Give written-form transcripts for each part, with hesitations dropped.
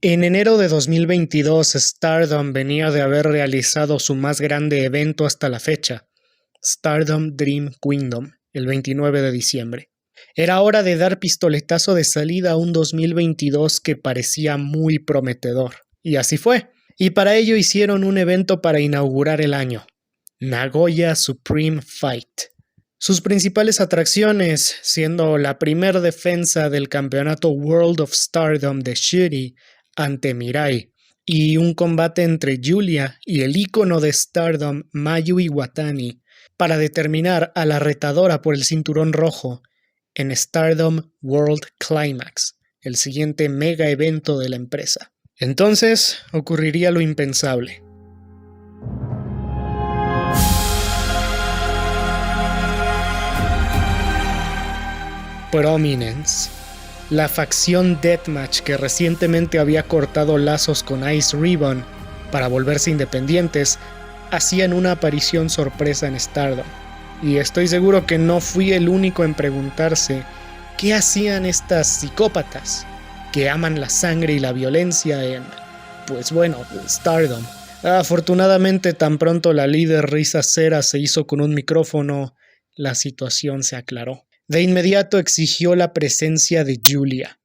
En enero de 2022, Stardom venía de haber realizado su más grande evento hasta la fecha, Stardom Dream Kingdom, el 29 de diciembre. Era hora de dar pistoletazo de salida a un 2022 que parecía muy prometedor. Y así fue. Y para ello hicieron un evento para inaugurar el año, Nagoya Supreme Fight. Sus principales atracciones, siendo la primer defensa del campeonato World of Stardom de Shuri ante Mirai, y un combate entre Giulia y el ícono de Stardom Mayu Iwatani para determinar a la retadora por el cinturón rojo en Stardom World Climax, el siguiente mega evento de la empresa. Entonces ocurriría lo impensable. Prominence, la facción Deathmatch que recientemente había cortado lazos con Ice Ribbon para volverse independientes, hacían una aparición sorpresa en Stardom. Y estoy seguro que no fui el único en preguntarse qué hacían estas psicópatas que aman la sangre y la violencia en, Stardom. Afortunadamente, tan pronto la líder Risa Sera se hizo con un micrófono, la situación se aclaró. De inmediato exigió la presencia de Giulia,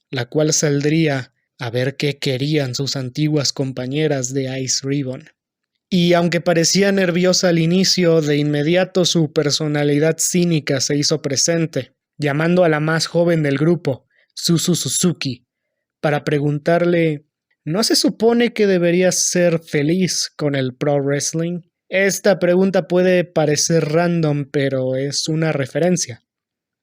la cual saldría a ver qué querían sus antiguas compañeras de Ice Ribbon. Y aunque parecía nerviosa al inicio, de inmediato su personalidad cínica se hizo presente, llamando a la más joven del grupo, Suzu Suzuki, para preguntarle: ¿no se supone que deberías ser feliz con el pro wrestling? Esta pregunta puede parecer random, pero es una referencia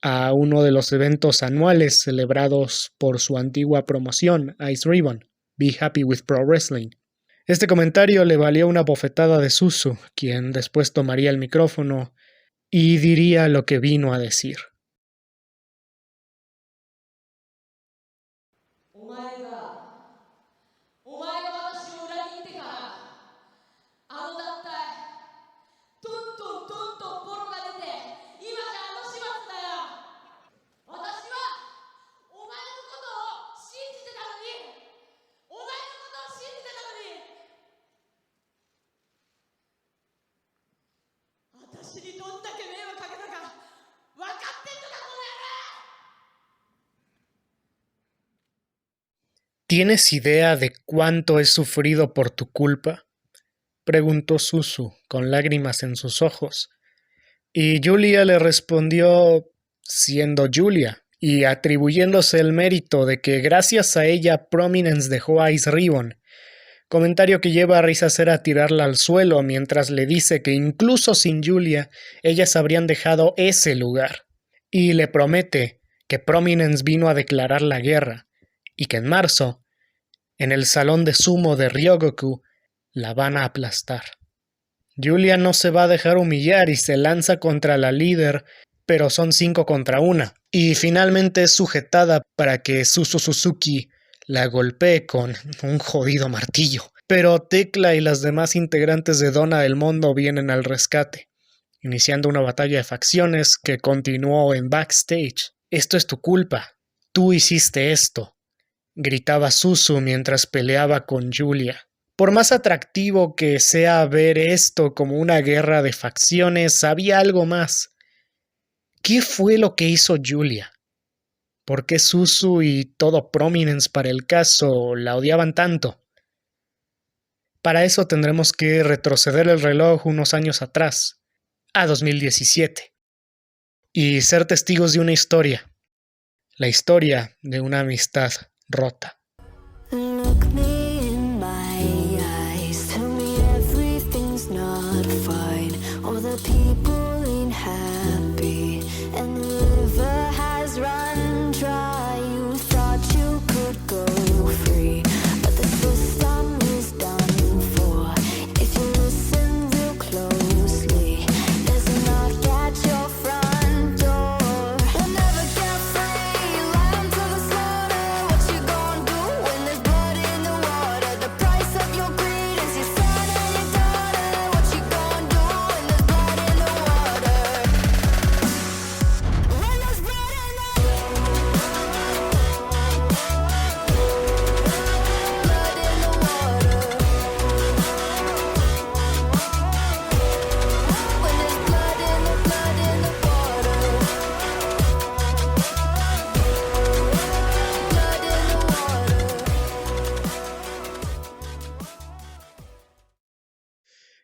a uno de los eventos anuales celebrados por su antigua promoción, Ice Ribbon, Be Happy with Pro Wrestling. Este comentario le valió una bofetada de Suzu, quien después tomaría el micrófono y diría lo que vino a decir. ¿Tienes idea de cuánto he sufrido por tu culpa?, preguntó Suzu, con lágrimas en sus ojos. Y Giulia le respondió siendo Giulia, y atribuyéndose el mérito de que gracias a ella Prominence dejó a Ice Ribbon, comentario que lleva a Risa Sera a tirarla al suelo mientras le dice que incluso sin Giulia ellas habrían dejado ese lugar, y le promete que Prominence vino a declarar la guerra y que en marzo, en el salón de sumo de Ryogoku, la van a aplastar. Giulia no se va a dejar humillar y se lanza contra la líder, pero son 5 contra 1, y finalmente es sujetada para que Suzu Suzuki la golpee con un jodido martillo. Pero Tekla y las demás integrantes de Donna del Mundo vienen al rescate, iniciando una batalla de facciones que continuó en backstage. «Esto es tu culpa, tú hiciste esto», gritaba Suzu mientras peleaba con Giulia. Por más atractivo que sea ver esto como una guerra de facciones, había algo más. ¿Qué fue lo que hizo Giulia? ¿Por qué Suzu y todo Prominence para el caso la odiaban tanto? Para eso tendremos que retroceder el reloj unos años atrás, a 2017, y ser testigos de una historia, la historia de una amistad rota.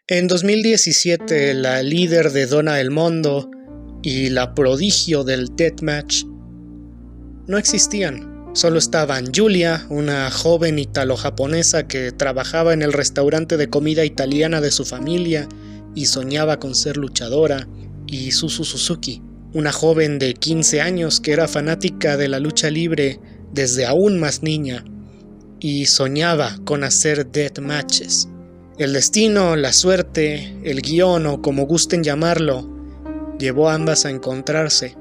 En 2017, la líder de Donna del Mondo y la prodigio del deathmatch no existían. Solo estaban Giulia, una joven italo-japonesa que trabajaba en el restaurante de comida italiana de su familia y soñaba con ser luchadora, y Suzu Suzuki, una joven de 15 años que era fanática de la lucha libre desde aún más niña y soñaba con hacer deathmatches. El destino, la suerte, el guión o como gusten llamarlo, llevó a ambas a encontrarse,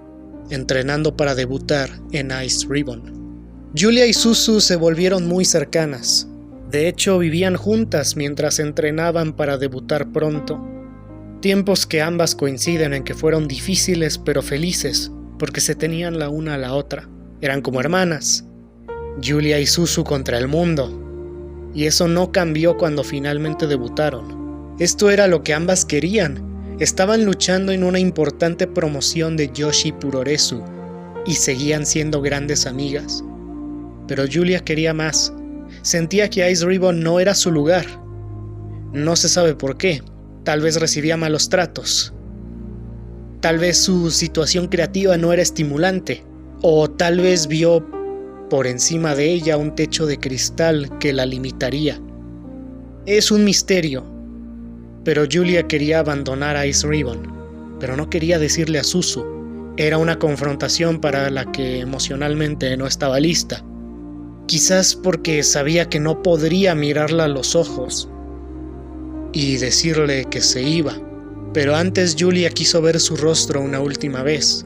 entrenando para debutar en Ice Ribbon. Giulia y Suzu se volvieron muy cercanas. De hecho, vivían juntas mientras entrenaban para debutar pronto. Tiempos que ambas coinciden en que fueron difíciles pero felices, porque se tenían la una a la otra. Eran como hermanas. Giulia y Suzu contra el mundo. Y eso no cambió cuando finalmente debutaron. Esto era lo que ambas querían. Estaban luchando en una importante promoción de Joshi Puroresu y seguían siendo grandes amigas. Pero Giulia quería más. Sentía que Ice Ribbon no era su lugar. No se sabe por qué. Tal vez recibía malos tratos. Tal vez su situación creativa no era estimulante. O tal vez vio por encima de ella un techo de cristal que la limitaría. Es un misterio. Pero Giulia quería abandonar Ice Ribbon. Pero no quería decirle a Suzu. Era una confrontación para la que emocionalmente no estaba lista. Quizás porque sabía que no podría mirarla a los ojos y decirle que se iba. Pero antes Giulia quiso ver su rostro una última vez.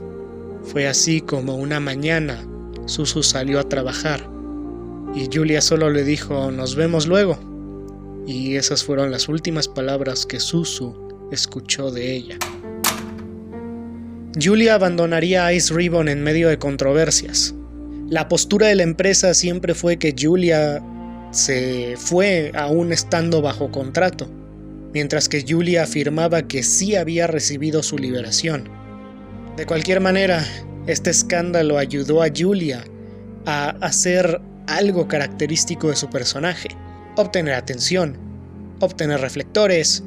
Fue así como una mañana Suzu salió a trabajar y Giulia solo le dijo "nos vemos luego", y esas fueron las últimas palabras que Suzu escuchó de ella. Giulia abandonaría Ice Ribbon en medio de controversias. La postura de la empresa siempre fue que Giulia se fue aún estando bajo contrato, mientras que Giulia afirmaba que sí había recibido su liberación. De cualquier manera, este escándalo ayudó a Giulia a hacer algo característico de su personaje: obtener atención, obtener reflectores,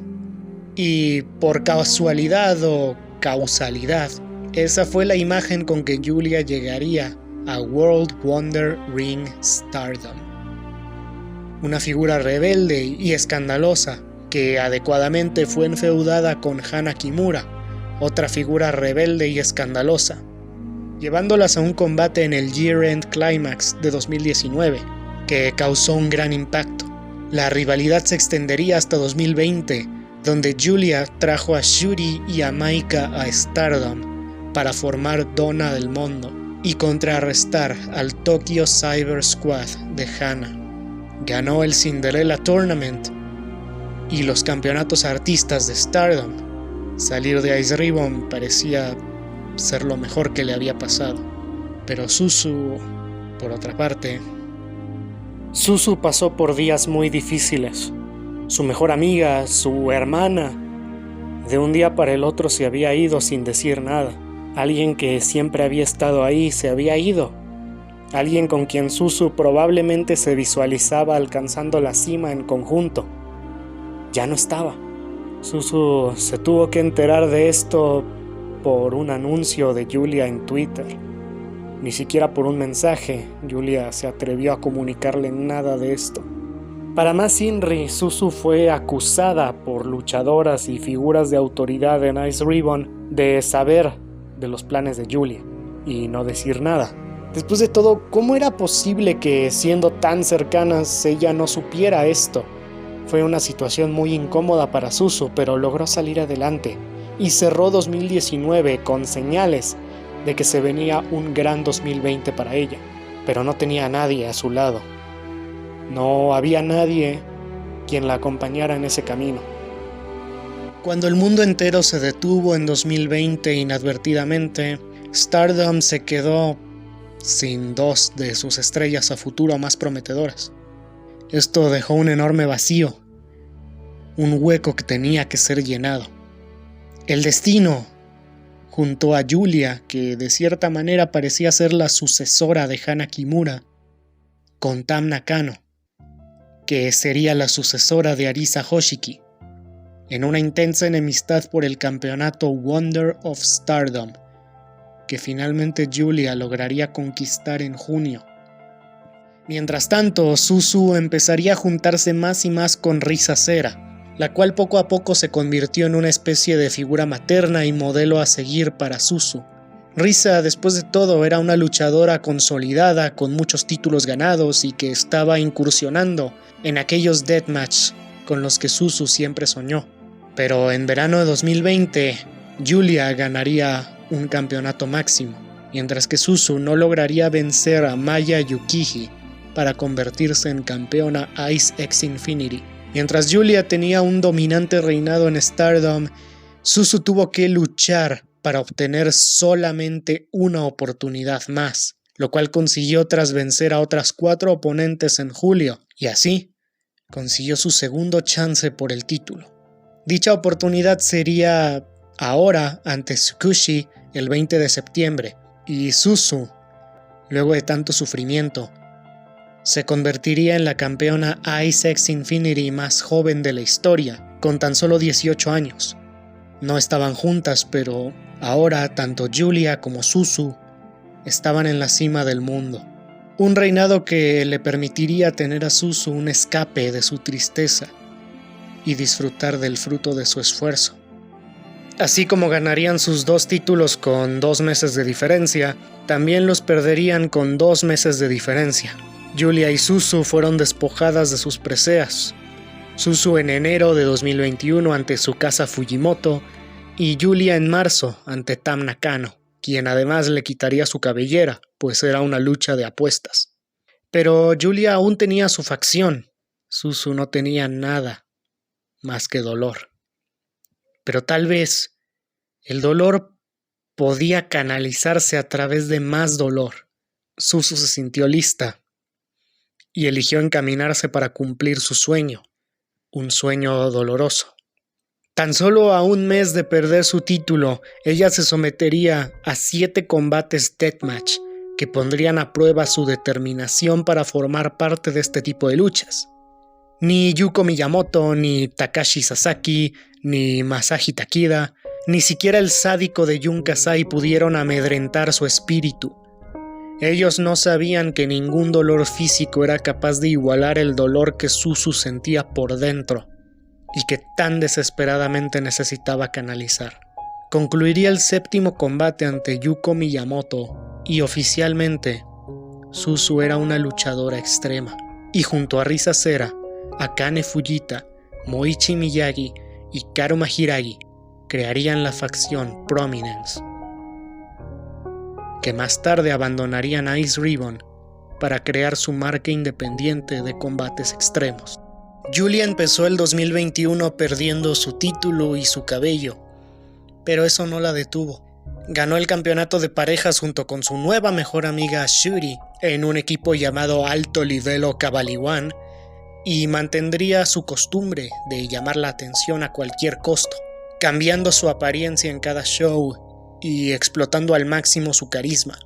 y por casualidad o causalidad, esa fue la imagen con que Giulia llegaría a World Wonder Ring Stardom. Una figura rebelde y escandalosa que adecuadamente fue enfeudada con Hana Kimura, otra figura rebelde y escandalosa, llevándolas a un combate en el Year End Climax de 2019, que causó un gran impacto. La rivalidad se extendería hasta 2020, donde Giulia trajo a Shuri y a Maika a Stardom para formar Donna del Mondo y contrarrestar al Tokyo Cyber Squad de Hana. Ganó el Cinderella Tournament y los campeonatos artistas de Stardom. Salir de Ice Ribbon parecía ser lo mejor que le había pasado. Pero Suzu, por otra parte, Suzu pasó por días muy difíciles. Su mejor amiga, su hermana, de un día para el otro se había ido sin decir nada. Alguien que siempre había estado ahí se había ido. Alguien con quien Suzu probablemente se visualizaba alcanzando la cima en conjunto. Ya no estaba. Suzu se tuvo que enterar de esto por un anuncio de Giulia en Twitter. Ni siquiera por un mensaje Giulia se atrevió a comunicarle nada de esto. Para más Inri, Suzu fue acusada por luchadoras y figuras de autoridad en Ice Ribbon de saber de los planes de Giulia y no decir nada. Después de todo, ¿cómo era posible que, siendo tan cercanas, ella no supiera esto? Fue una situación muy incómoda para Suzu, pero logró salir adelante y cerró 2019 con señales de que se venía un gran 2020 para ella, pero no tenía a nadie a su lado. No había nadie quien la acompañara en ese camino. Cuando el mundo entero se detuvo en 2020 inadvertidamente, Stardom se quedó sin dos de sus estrellas a futuro más prometedoras. Esto dejó un enorme vacío, un hueco que tenía que ser llenado. El destino, junto a Giulia, que de cierta manera parecía ser la sucesora de Hana Kimura, con Tam Nakano, que sería la sucesora de Arisa Hoshiki, en una intensa enemistad por el campeonato Wonder of Stardom, que finalmente Giulia lograría conquistar en junio. Mientras tanto, Suzu empezaría a juntarse más y más con Risa Sera, la cual poco a poco se convirtió en una especie de figura materna y modelo a seguir para Suzu. Risa, después de todo, era una luchadora consolidada con muchos títulos ganados y que estaba incursionando en aquellos deathmatch con los que Suzu siempre soñó. Pero en verano de 2020, Giulia ganaría un campeonato máximo, mientras que Suzu no lograría vencer a Maya Yukiji para convertirse en campeona Ice X Infinity. Mientras Giulia tenía un dominante reinado en Stardom, Suzu tuvo que luchar para obtener solamente una oportunidad más, lo cual consiguió tras vencer a otras 4 oponentes en julio, y así consiguió su segundo chance por el título. Dicha oportunidad sería ahora ante Tsukushi el 20 de septiembre, y Suzu, luego de tanto sufrimiento, se convertiría en la campeona Ice X Infinity más joven de la historia, con tan solo 18 años. No estaban juntas, pero ahora tanto Giulia como Suzu estaban en la cima del mundo. Un reinado que le permitiría tener a Suzu un escape de su tristeza y disfrutar del fruto de su esfuerzo. Así como ganarían sus 2 títulos con 2 meses de diferencia, también los perderían con 2 meses de diferencia. Giulia y Suzu fueron despojadas de sus preseas. Suzu en enero de 2021 ante Tsukasa Fujimoto y Giulia en marzo ante Tam Nakano, quien además le quitaría su cabellera, pues era una lucha de apuestas. Pero Giulia aún tenía su facción. Suzu no tenía nada más que dolor. Pero tal vez el dolor podía canalizarse a través de más dolor. Suzu se sintió lista y eligió encaminarse para cumplir su sueño, un sueño doloroso. Tan solo a un mes de perder su título, ella se sometería a 7 combates deathmatch que pondrían a prueba su determinación para formar parte de este tipo de luchas. Ni Yuko Miyamoto, ni Takashi Sasaki, ni Masashi Takida, ni siquiera el sádico de Jun Kasai pudieron amedrentar su espíritu. Ellos no sabían que ningún dolor físico era capaz de igualar el dolor que Suzu sentía por dentro y que tan desesperadamente necesitaba canalizar. Concluiría el 7º combate ante Yuko Miyamoto y oficialmente Suzu era una luchadora extrema, y junto a Risa Sera, Akane Fujita, Moichi Miyagi y Karuma Hiragi crearían la facción Prominence, que más tarde abandonarían Ice Ribbon para crear su marca independiente de combates extremos. Giulia empezó el 2021 perdiendo su título y su cabello, pero eso no la detuvo. Ganó el campeonato de parejas junto con su nueva mejor amiga Shuri en un equipo llamado Alto Livello Cavalry One y mantendría su costumbre de llamar la atención a cualquier costo, cambiando su apariencia en cada show y explotando al máximo su carisma.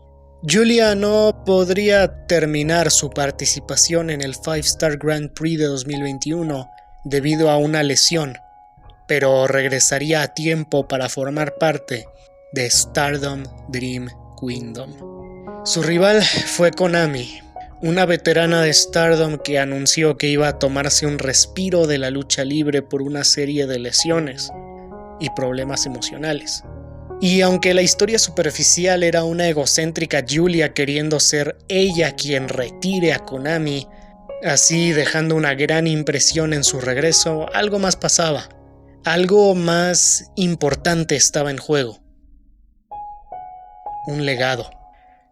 Giulia no podría terminar su participación en el 5-Star Grand Prix de 2021 debido a una lesión, pero regresaría a tiempo para formar parte de Stardom Dream Kingdom. Su rival fue Konami, una veterana de Stardom que anunció que iba a tomarse un respiro de la lucha libre por una serie de lesiones y problemas emocionales. Y aunque la historia superficial era una egocéntrica Giulia queriendo ser ella quien retire a Konami, así dejando una gran impresión en su regreso, algo más pasaba. Algo más importante estaba en juego. Un legado.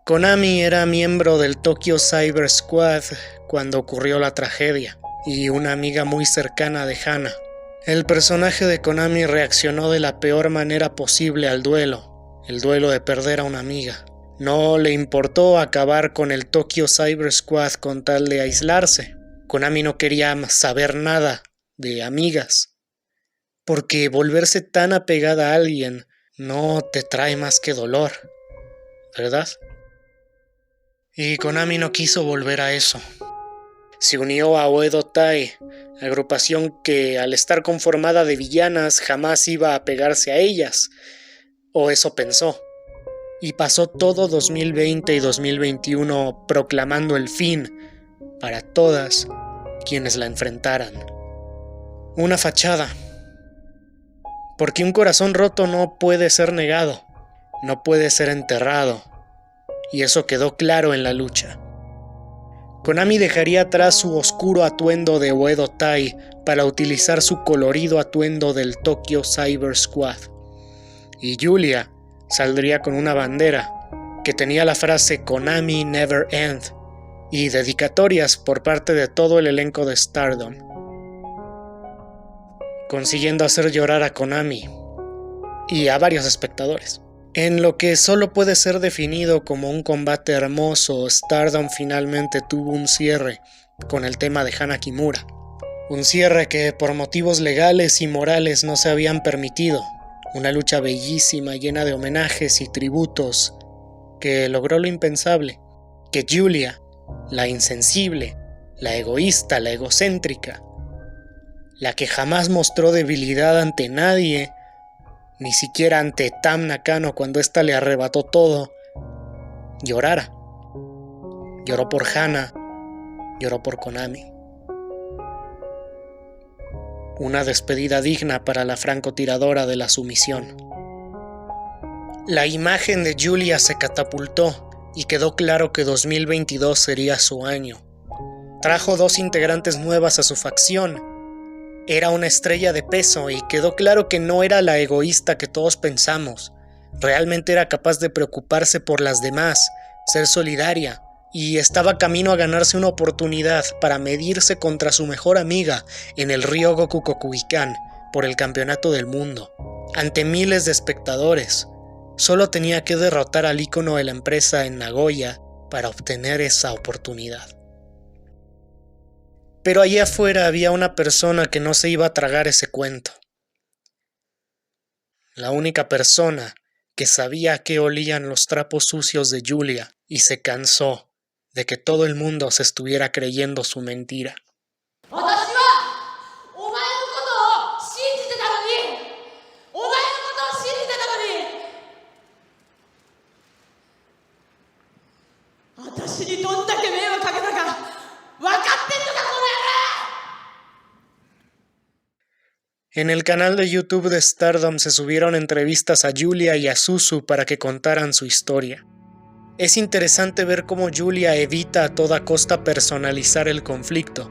Konami era miembro del Tokyo Cyber Squad cuando ocurrió la tragedia, y una amiga muy cercana de Hana. El personaje de Konami reaccionó de la peor manera posible al duelo, el duelo de perder a una amiga. No le importó acabar con el Tokyo Cyber Squad con tal de aislarse. Konami no quería saber nada de amigas, porque volverse tan apegada a alguien no te trae más que dolor, ¿verdad? Y Konami no quiso volver a eso. se unió a Oedo Tai, agrupación que al estar conformada de villanas jamás iba a pegarse a ellas, o eso pensó. Y pasó todo 2020 y 2021 proclamando el fin para todas quienes la enfrentaran. Una fachada, porque un corazón roto no puede ser negado, no puede ser enterrado, y eso quedó claro en la lucha. Konami dejaría atrás su oscuro atuendo de Oedo Tai para utilizar su colorido atuendo del Tokyo Cyber Squad, y Julia saldría con una bandera que tenía la frase Konami Never End y dedicatorias por parte de todo el elenco de Stardom, consiguiendo hacer llorar a Konami y a varios espectadores. En lo que solo puede ser definido como un combate hermoso, Stardom finalmente tuvo un cierre con el tema de Hana Kimura. Un cierre que por motivos legales y morales no se habían permitido. Una lucha bellísima, llena de homenajes y tributos, que logró lo impensable, que Julia, la insensible, la egoísta, la egocéntrica, la que jamás mostró debilidad ante nadie, ni siquiera ante Tam Nakano cuando ésta le arrebató todo, llorara. Lloró por Hana, lloró por Konami. Una despedida digna para la francotiradora de la sumisión. La imagen de Julia se catapultó y quedó claro que 2022 sería su año. Trajo 2 integrantes nuevas a su facción. Era una estrella de peso y quedó claro que no era la egoísta que todos pensamos. Realmente era capaz de preocuparse por las demás, ser solidaria, y estaba camino a ganarse una oportunidad para medirse contra su mejor amiga en el Ryogoku Kokugikan por el campeonato del mundo. Ante miles de espectadores, solo tenía que derrotar al ícono de la empresa en Nagoya para obtener esa oportunidad. Pero allí afuera había una persona que no se iba a tragar ese cuento. La única persona que sabía a qué olían los trapos sucios de Julia y se cansó de que todo el mundo se estuviera creyendo su mentira. En el canal de YouTube de Stardom se subieron entrevistas a Julia y a Suzu para que contaran su historia. Es interesante ver cómo Julia evita a toda costa personalizar el conflicto,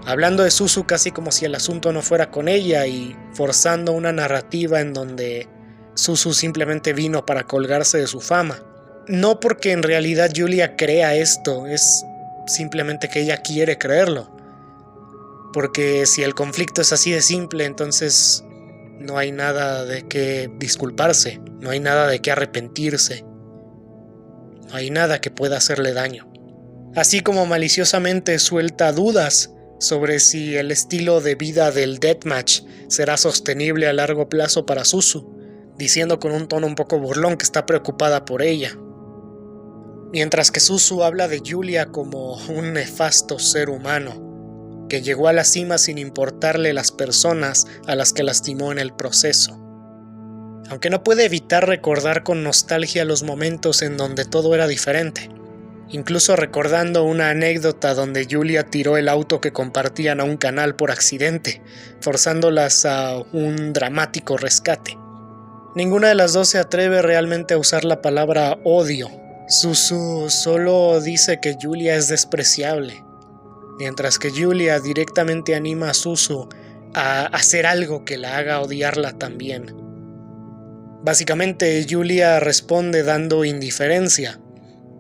hablando de Suzu casi como si el asunto no fuera con ella y forzando una narrativa en donde Suzu simplemente vino para colgarse de su fama. No porque en realidad Julia crea esto, es simplemente que ella quiere creerlo. Porque si el conflicto es así de simple, entonces no hay nada de qué disculparse, no hay nada de qué arrepentirse, no hay nada que pueda hacerle daño. Así como maliciosamente suelta dudas sobre si el estilo de vida del deathmatch será sostenible a largo plazo para Suzu, diciendo con un tono un poco burlón que está preocupada por ella. Mientras que Suzu habla de Julia como un nefasto ser humano, que llegó a la cima sin importarle las personas a las que lastimó en el proceso. Aunque no puede evitar recordar con nostalgia los momentos en donde todo era diferente, incluso recordando una anécdota donde Julia tiró el auto que compartían a un canal por accidente, forzándolas a un dramático rescate. Ninguna de las dos se atreve realmente a usar la palabra odio. Suzu solo dice que Julia es despreciable, mientras que Julia directamente anima a Suzu a hacer algo que la haga odiarla también. Básicamente, Julia responde dando indiferencia,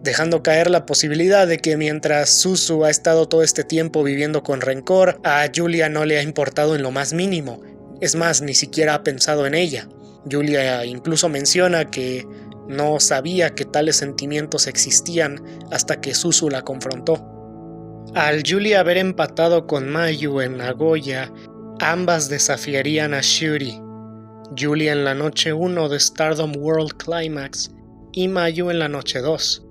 dejando caer la posibilidad de que mientras Suzu ha estado todo este tiempo viviendo con rencor, a Julia no le ha importado en lo más mínimo. Es más, ni siquiera ha pensado en ella. Julia incluso menciona que no sabía que tales sentimientos existían hasta que Suzu la confrontó. Al Julia haber empatado con Mayu en Nagoya, ambas desafiarían a Shuri. Julia en la noche 1 de Stardom World Climax y Mayu en la noche 2.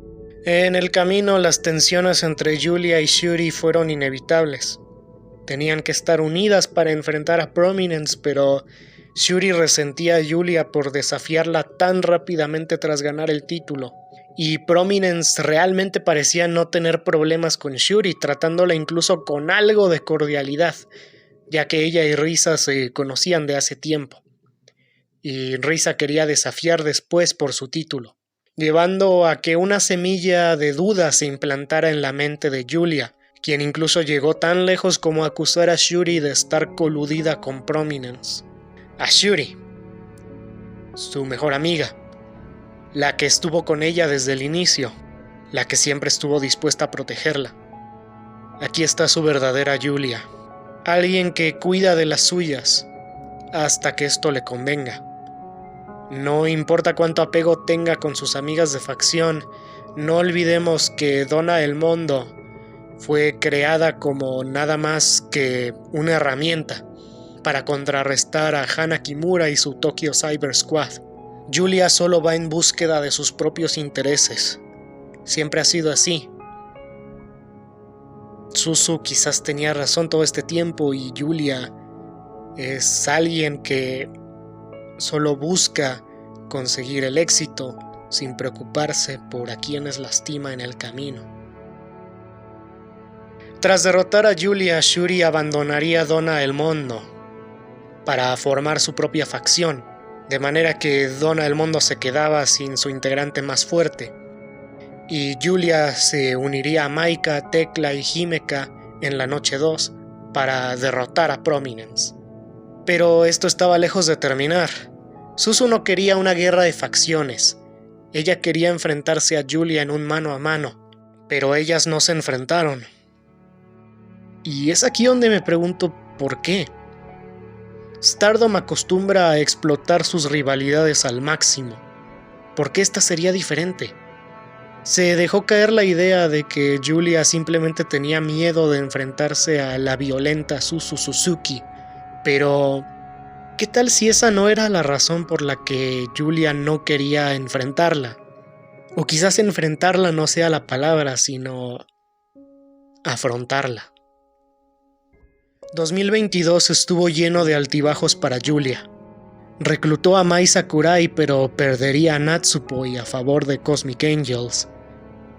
En el camino, las tensiones entre Julia y Shuri fueron inevitables. Tenían que estar unidas para enfrentar a Prominence, pero Shuri resentía a Julia por desafiarla tan rápidamente tras ganar el título. Y Prominence realmente parecía no tener problemas con Shuri, tratándola incluso con algo de cordialidad, ya que ella y Risa se conocían de hace tiempo. Y Risa quería desafiar después por su título, llevando a que una semilla de duda se implantara en la mente de Julia, quien incluso llegó tan lejos como acusar a Shuri de estar coludida con Prominence. A Shuri, su mejor amiga, la que estuvo con ella desde el inicio, la que siempre estuvo dispuesta a protegerla. Aquí está su verdadera Julia, alguien que cuida de las suyas hasta que esto le convenga. No importa cuánto apego tenga con sus amigas de facción, no olvidemos que Donna El Mondo fue creada como nada más que una herramienta para contrarrestar a Hana Kimura y su Tokyo Cyber Squad. Julia solo va en búsqueda de sus propios intereses. Siempre ha sido así. Suzu quizás tenía razón todo este tiempo y Julia es alguien que solo busca conseguir el éxito sin preocuparse por a quienes lastima en el camino. Tras derrotar a Julia, Shuri abandonaría Donna El Mondo para formar su propia facción, de manera que Donna El Mondo se quedaba sin su integrante más fuerte, y Julia se uniría a Maika, Tekla y Himeka en la noche 2 para derrotar a Prominence. Pero esto estaba lejos de terminar. Suzu no quería una guerra de facciones. Ella quería enfrentarse a Julia en un mano a mano, pero ellas no se enfrentaron. Y es aquí donde me pregunto ¿por qué? Stardom acostumbra a explotar sus rivalidades al máximo. ¿Por qué esta sería diferente? Se dejó caer la idea de que Julia simplemente tenía miedo de enfrentarse a la violenta Suzu Suzuki, pero ¿qué tal si esa no era la razón por la que Julia no quería enfrentarla? O quizás enfrentarla no sea la palabra, sino afrontarla. 2022 estuvo lleno de altibajos para Julia. Reclutó a Mai Sakurai, pero perdería a Natsupoi a favor de Cosmic Angels.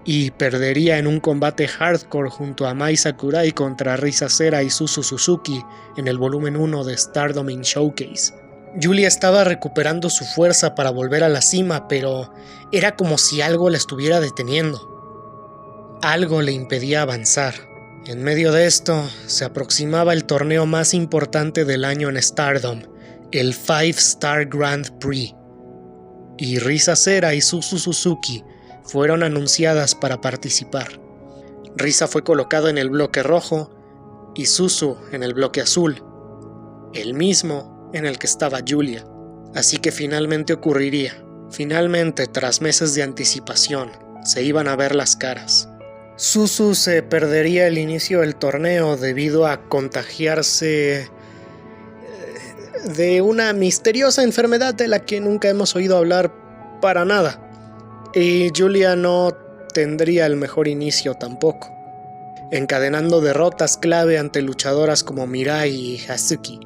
Y perdería en un combate hardcore junto a Mai Sakurai contra Risa Sera y Suzu Suzuki en el volumen 1 de Stardom in Showcase. Julia estaba recuperando su fuerza para volver a la cima, pero era como si algo la estuviera deteniendo. Algo le impedía avanzar. En medio de esto, se aproximaba el torneo más importante del año en Stardom, el 5-Star Grand Prix. Y Risa Sera y Suzu Suzuki fueron anunciadas para participar. Risa fue colocado en el bloque rojo y Suzu en el bloque azul, el mismo en el que estaba Julia. Así que finalmente ocurriría. Finalmente, tras meses de anticipación, se iban a ver las caras. Suzu se perdería el inicio del torneo debido a contagiarse de una misteriosa enfermedad de la que nunca hemos oído hablar para nada. Y Julia no tendría el mejor inicio tampoco, encadenando derrotas clave ante luchadoras como Mirai y Hazuki.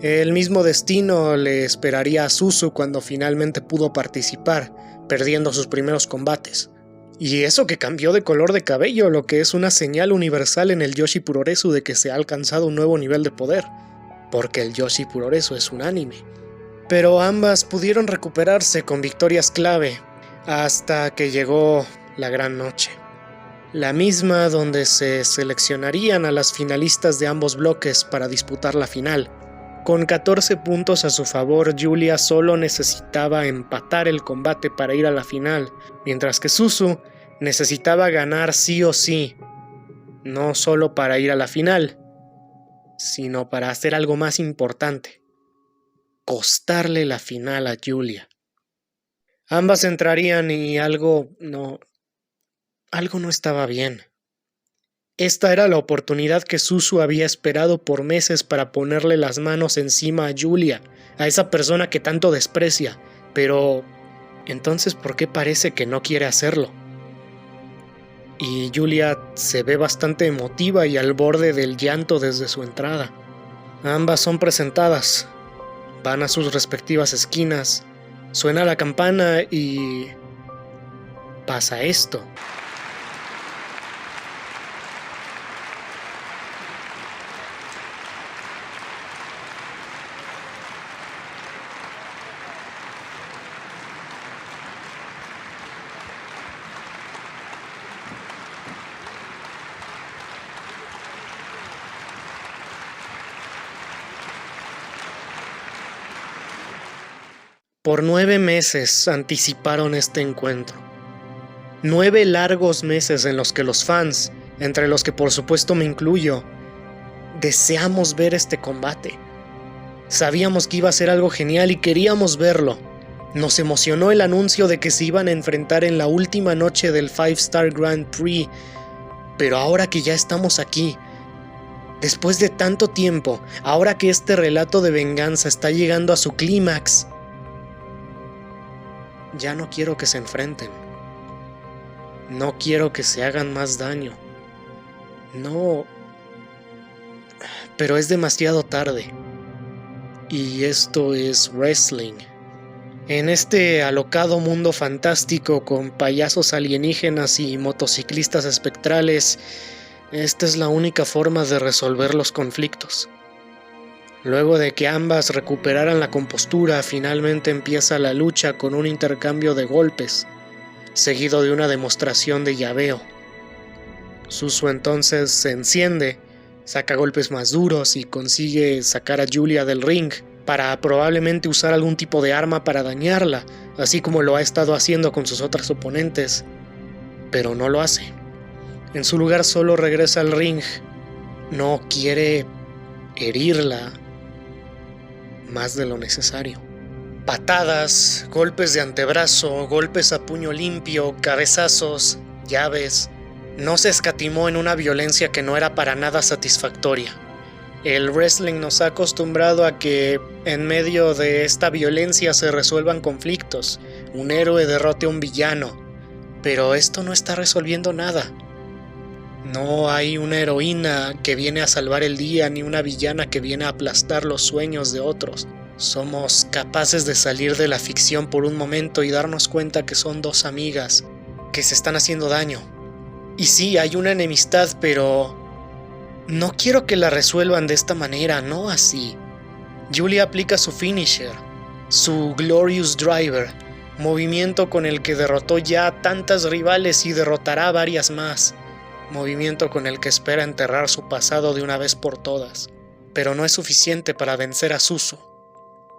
El mismo destino le esperaría a Suzu cuando finalmente pudo participar, perdiendo sus primeros combates. Y eso que cambió de color de cabello, lo que es una señal universal en el Yoshi Puroresu de que se ha alcanzado un nuevo nivel de poder, porque el Yoshi Puroresu es un anime. Pero ambas pudieron recuperarse con victorias clave, hasta que llegó la gran noche. La misma donde se seleccionarían a las finalistas de ambos bloques para disputar la final. Con 14 puntos a su favor, Julia solo necesitaba empatar el combate para ir a la final, mientras que Suzu necesitaba ganar sí o sí, no solo para ir a la final, sino para hacer algo más importante: costarle la final a Julia. Ambas entrarían y algo no estaba bien. Esta era la oportunidad que Suzu había esperado por meses para ponerle las manos encima a Julia, a esa persona que tanto desprecia, pero entonces ¿por qué parece que no quiere hacerlo? y Julia se ve bastante emotiva y al borde del llanto desde su entrada. Ambas son presentadas, van a sus respectivas esquinas, suena la campana y pasa esto. Por 9 meses anticiparon este encuentro. 9 largos meses en los que los fans, entre los que por supuesto me incluyo, deseamos ver este combate. Sabíamos que iba a ser algo genial y queríamos verlo. Nos emocionó el anuncio de que se iban a enfrentar en la última noche del 5-Star Grand Prix, pero ahora que ya estamos aquí, después de tanto tiempo, ahora que este relato de venganza está llegando a su clímax, ya no quiero que se enfrenten. No quiero que se hagan más daño. No. Pero es demasiado tarde. Y esto es wrestling. En este alocado mundo fantástico con payasos alienígenas y motociclistas espectrales, esta es la única forma de resolver los conflictos. Luego de que ambas recuperaran la compostura, finalmente empieza la lucha con un intercambio de golpes, seguido de una demostración de llaveo. Suzu entonces se enciende, saca golpes más duros y consigue sacar a Julia del ring para probablemente usar algún tipo de arma para dañarla, así como lo ha estado haciendo con sus otras oponentes, pero no lo hace. En su lugar solo regresa al ring, no quiere herirla más de lo necesario. Patadas, golpes de antebrazo, golpes a puño limpio, cabezazos, llaves. No se escatimó en una violencia que no era para nada satisfactoria. El wrestling nos ha acostumbrado a que en medio de esta violencia se resuelvan conflictos, un héroe derrote a un villano, pero esto no está resolviendo nada. No hay una heroína que viene a salvar el día ni una villana que viene a aplastar los sueños de otros. Somos capaces de salir de la ficción por un momento y darnos cuenta que son dos amigas que se están haciendo daño. Y sí, hay una enemistad, pero no quiero que la resuelvan de esta manera, no así. Julia aplica su finisher, su Glorious Driver, movimiento con el que derrotó ya a tantas rivales y derrotará a varias más. Movimiento con el que espera enterrar su pasado de una vez por todas, pero no es suficiente para vencer a Suzu.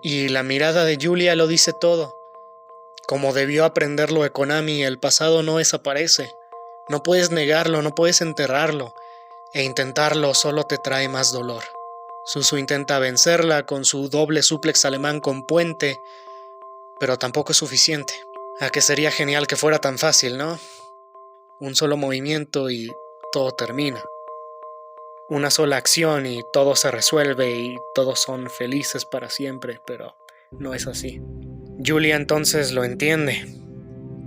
Y la mirada de Julia lo dice todo. Como debió aprenderlo de Konami, el pasado no desaparece. No puedes negarlo, no puedes enterrarlo, e intentarlo solo te trae más dolor. Suzu intenta vencerla con su doble suplex alemán con puente, pero tampoco es suficiente. ¿A que sería genial que fuera tan fácil, no? Un solo movimiento y todo termina. Una sola acción y todo se resuelve y todos son felices para siempre, pero no es así. Julia entonces lo entiende.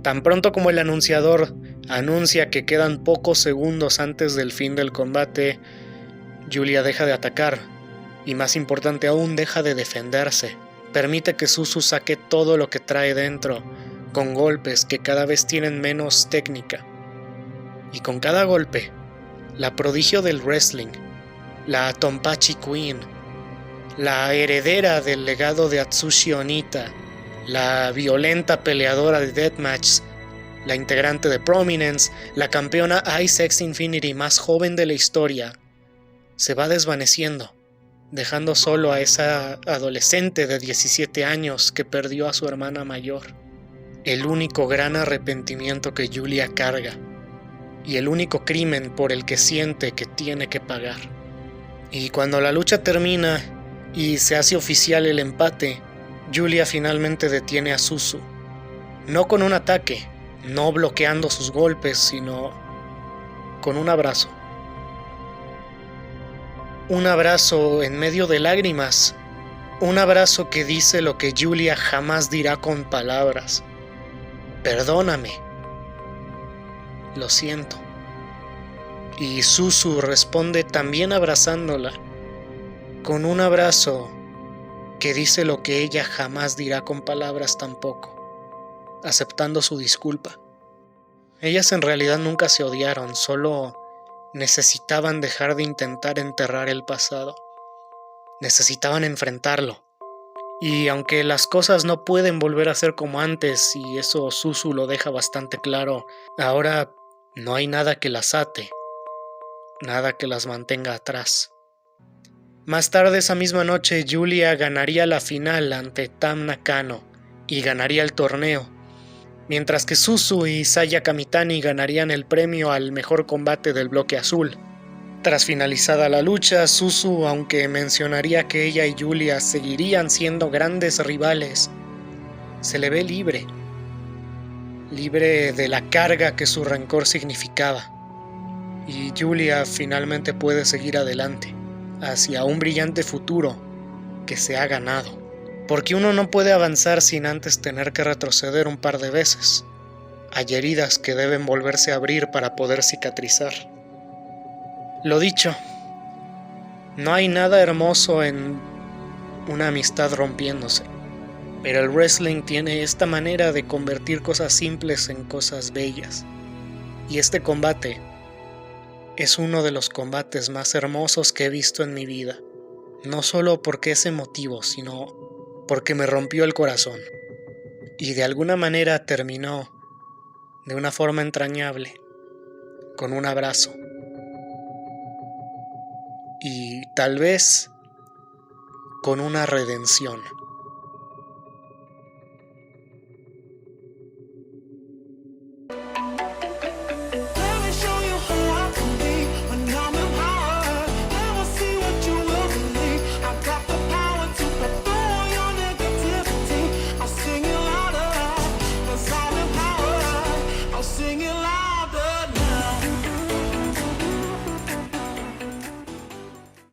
Tan pronto como el anunciador anuncia que quedan pocos segundos antes del fin del combate, Julia deja de atacar y, más importante aún, deja de defenderse. Permite que Suzu saque todo lo que trae dentro, con golpes que cada vez tienen menos técnica. Y con cada golpe, la prodigio del wrestling, la Tonpachi Queen, la heredera del legado de Atsushi Onita, la violenta peleadora de Deathmatch, la integrante de Prominence, la campeona Ice X Infinity más joven de la historia, se va desvaneciendo, dejando solo a esa adolescente de 17 años que perdió a su hermana mayor. El único gran arrepentimiento que Julia carga, y el único crimen por el que siente que tiene que pagar. Y cuando la lucha termina y se hace oficial el empate, Julia finalmente detiene a Suzu. No con un ataque, no bloqueando sus golpes, sino con un abrazo. Un abrazo en medio de lágrimas. Un abrazo que dice lo que Julia jamás dirá con palabras. Perdóname. Lo siento. Y Suzu responde también abrazándola, con un abrazo que dice lo que ella jamás dirá con palabras tampoco, aceptando su disculpa. Ellas en realidad nunca se odiaron, solo necesitaban dejar de intentar enterrar el pasado. Necesitaban enfrentarlo. Y aunque las cosas no pueden volver a ser como antes, y eso Suzu lo deja bastante claro, ahora no hay nada que las ate, nada que las mantenga atrás. Más tarde esa misma noche, Yulia ganaría la final ante Tam Nakano y ganaría el torneo, mientras que Suzu y Saya Kamitani ganarían el premio al mejor combate del bloque azul. Tras finalizada la lucha, Suzu, aunque mencionaría que ella y Yulia seguirían siendo grandes rivales, se le ve libre de la carga que su rencor significaba. Y Yulia finalmente puede seguir adelante, hacia un brillante futuro que se ha ganado. Porque uno no puede avanzar sin antes tener que retroceder un par de veces. Hay heridas que deben volverse a abrir para poder cicatrizar. Lo dicho, no hay nada hermoso en una amistad rompiéndose, pero el wrestling tiene esta manera de convertir cosas simples en cosas bellas. Y este combate es uno de los combates más hermosos que he visto en mi vida, no solo porque es emotivo, sino porque me rompió el corazón y de alguna manera terminó de una forma entrañable, con un abrazo y tal vez con una redención.